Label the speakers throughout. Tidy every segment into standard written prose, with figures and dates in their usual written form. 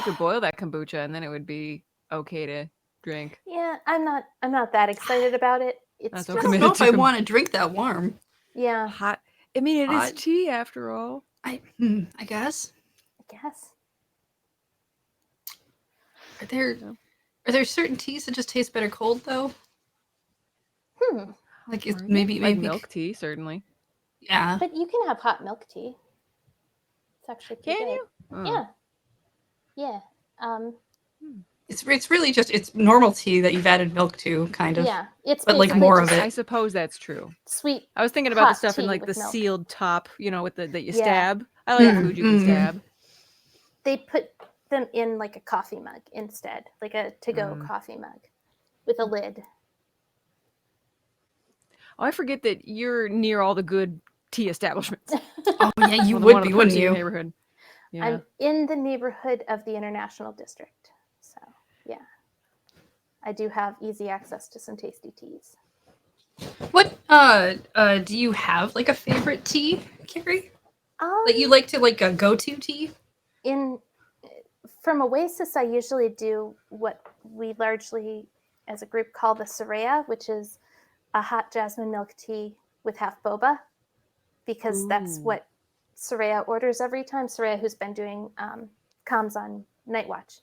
Speaker 1: you could boil that kombucha and then it would be okay to drink.
Speaker 2: Yeah, I'm not that excited about it. It's
Speaker 1: Not so
Speaker 3: I don't
Speaker 2: just
Speaker 3: know
Speaker 1: committed
Speaker 3: if I
Speaker 1: to
Speaker 3: want to drink that warm.
Speaker 2: yeah,
Speaker 1: hot. I mean, it is
Speaker 3: Hot.
Speaker 1: tea after all.
Speaker 3: I guess.
Speaker 2: I guess.
Speaker 3: Are there
Speaker 1: Yeah.
Speaker 3: are there certain teas that just taste better cold though? Like it's
Speaker 1: Are there?
Speaker 3: maybe
Speaker 1: Like
Speaker 3: maybe
Speaker 1: milk tea, certainly.
Speaker 3: yeah.
Speaker 2: But you can have hot milk tea. It's actually pretty
Speaker 1: Can
Speaker 2: good.
Speaker 1: you? Oh.
Speaker 2: Yeah. Yeah. Um,
Speaker 3: It's really just it's normal tea that you've added milk to, kind of.
Speaker 2: yeah. It's
Speaker 3: But like
Speaker 2: basically
Speaker 3: more
Speaker 2: just
Speaker 3: of
Speaker 1: I
Speaker 3: it.
Speaker 1: suppose that's true.
Speaker 2: sweet.
Speaker 1: I was thinking about the
Speaker 2: hot
Speaker 1: stuff in
Speaker 2: tea
Speaker 1: like
Speaker 2: with
Speaker 1: the
Speaker 2: milk.
Speaker 1: sealed top, with the that you
Speaker 2: Yeah.
Speaker 1: stab. I like food you can stab.
Speaker 2: They put them in like a coffee mug instead, like a to-go coffee mug with a lid.
Speaker 1: Oh, I forget that you're near all the good tea establishments.
Speaker 3: Oh yeah, you
Speaker 1: Well, the
Speaker 3: would
Speaker 1: one of
Speaker 3: be,
Speaker 1: the
Speaker 3: wouldn't
Speaker 1: perks in your
Speaker 3: you?
Speaker 1: neighborhood. Yeah.
Speaker 2: I'm in the neighborhood of the International District. So, yeah. I do have easy access to some tasty teas.
Speaker 3: What do you have like a favorite tea, Carrie? That you
Speaker 2: Um,
Speaker 3: like to like a go-to tea?
Speaker 2: from Oasis, I usually do what we largely, as a group, call the Soraya, which is a hot jasmine milk tea with half boba, because that's what Soraya orders every time. Soraya, who's been doing comms on Night Watch,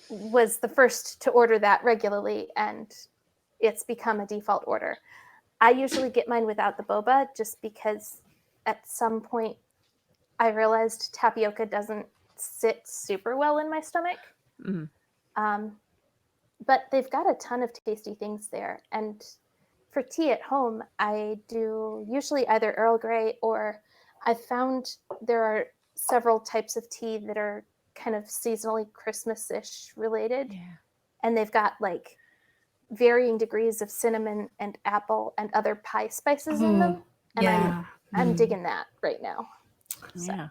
Speaker 2: was the first to order that regularly, and it's become a default order. I usually get mine without the boba, just because at some point I realized tapioca doesn't sit super well in my stomach. But they've got a ton of tasty things there. And for tea at home, I do usually either Earl Grey, or I found there are several types of tea that are kind of seasonally Christmas-ish related.
Speaker 1: Yeah.
Speaker 2: And they've got like varying degrees of cinnamon and apple and other pie spices in them. And
Speaker 3: Yeah.
Speaker 2: I'm digging that right now. So.
Speaker 1: Yeah.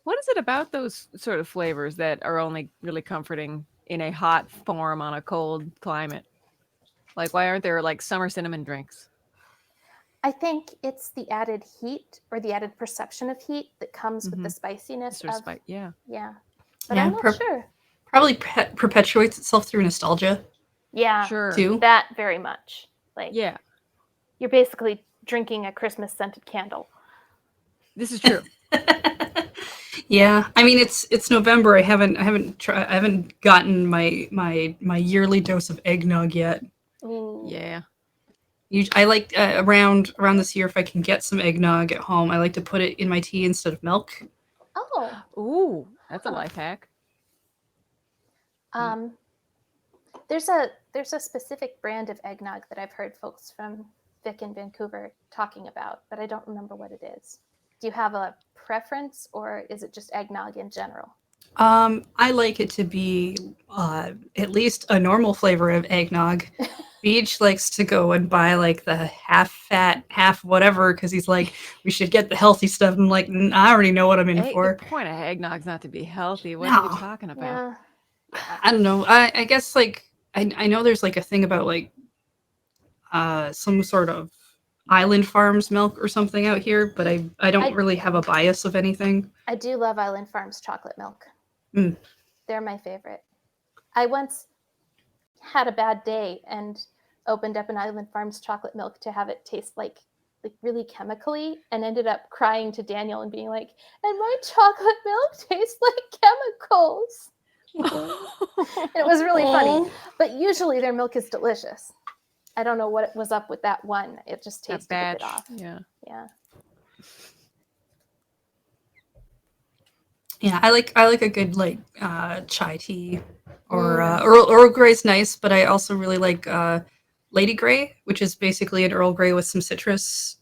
Speaker 1: What is it about those sort of flavors that are only really comforting in a hot form on a cold climate? Like, why aren't there like summer cinnamon drinks?
Speaker 2: I think it's the added heat or the added perception of heat that comes with the spiciness of
Speaker 1: yeah.
Speaker 2: But
Speaker 3: Yeah,
Speaker 2: I'm not sure.
Speaker 3: Probably perpetuates itself through nostalgia.
Speaker 2: Yeah,
Speaker 1: Sure.
Speaker 3: Too.
Speaker 2: that very much. Like,
Speaker 1: Yeah.
Speaker 2: you're basically drinking a Christmas scented candle.
Speaker 1: This is true.
Speaker 3: Yeah, I mean it's November. I haven't gotten my yearly dose of eggnog yet.
Speaker 2: Ooh.
Speaker 1: Yeah.
Speaker 3: I like around this year, if I can get some eggnog at home, I like to put it in my tea instead of milk.
Speaker 2: Oh.
Speaker 1: Ooh, that's a life hack.
Speaker 2: There's a specific brand of eggnog that I've heard folks from Vic in Vancouver talking about, but I don't remember what it is. Do you have a preference, or is it just eggnog in general?
Speaker 3: I like it to be at least a normal flavor of eggnog. Beach likes to go and buy like the half fat, half whatever, because he's like, we should get the healthy stuff. I'm like, I already know what I'm in for.
Speaker 1: The point of eggnog's not to be healthy. What
Speaker 3: No.
Speaker 1: are you talking about?
Speaker 2: Yeah.
Speaker 3: I don't know. I guess like I know there's like a thing about like some sort of Island Farms milk or something out here, but I don't really have a bias of anything.
Speaker 2: I do love Island Farms chocolate milk. They're my favorite. I once had a bad day and opened up an Island Farms chocolate milk to have it taste like really chemically, and ended up crying to Daniel and being like, and my chocolate milk tastes like chemicals. It was really funny. But usually their milk is delicious. I don't know what was up with that one. It just tasted a bit off.
Speaker 1: Yeah.
Speaker 3: Yeah, I like a good like chai tea, or Earl Grey's nice, but I also really like Lady Grey, which is basically an Earl Grey with some citrus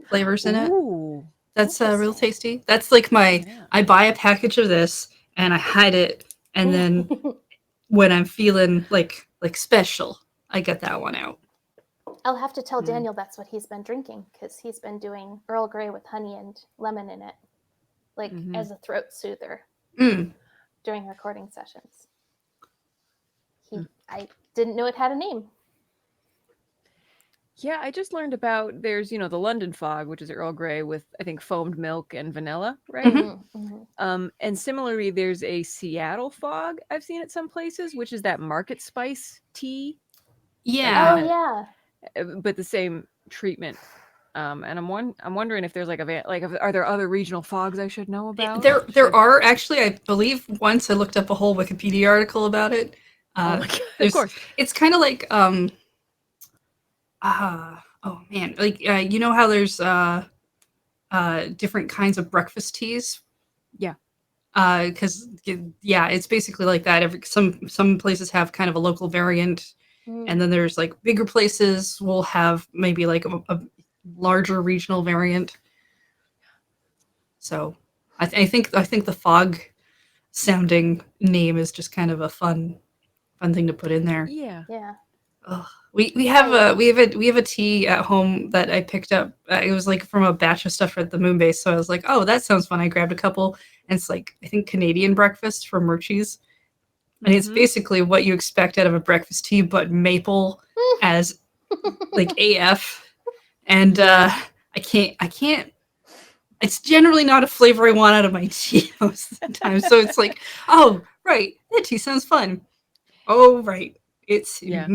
Speaker 3: flavors in it. That's real tasty. That's like I buy a package of this and I hide it, and then when I'm feeling like special, I get that one out.
Speaker 2: I'll have to tell Daniel that's what he's been drinking, because he's been doing Earl Grey with honey and lemon in it, like as a throat soother during recording sessions. I didn't know it had a name.
Speaker 1: Yeah, I just learned about there's, the London fog, which is Earl Grey with I think foamed milk and vanilla, right? And similarly, there's a Seattle fog I've seen at some places, which is that market spice tea,
Speaker 3: Yeah.
Speaker 2: Oh yeah.
Speaker 1: but the same treatment. And I'm wondering if there's like are there other regional fogs I should know about?
Speaker 3: There are actually, I believe once I looked up a whole Wikipedia article about it.
Speaker 1: Oh my God, of course.
Speaker 3: It's kind of like oh man, like you know how there's different kinds of breakfast teas.
Speaker 1: Yeah.
Speaker 3: Because it's basically like that. Some places have kind of a local variant, and then there's like bigger places will have maybe like a larger regional variant. So I think the fog sounding name is just kind of a fun thing to put in there.
Speaker 1: Yeah.
Speaker 2: Yeah.
Speaker 3: Ugh. We have a tea at home that I picked up. It was like from a batch of stuff at the moon base, so I was like, oh, that sounds fun. I grabbed a couple, and it's like I think Canadian breakfast from Murchie's, and it's basically what you expect out of a breakfast tea, but maple as like AF, and I can't. It's generally not a flavor I want out of my tea most of the time, so it's like, oh right, that tea sounds fun. Oh right, it's
Speaker 1: Yeah.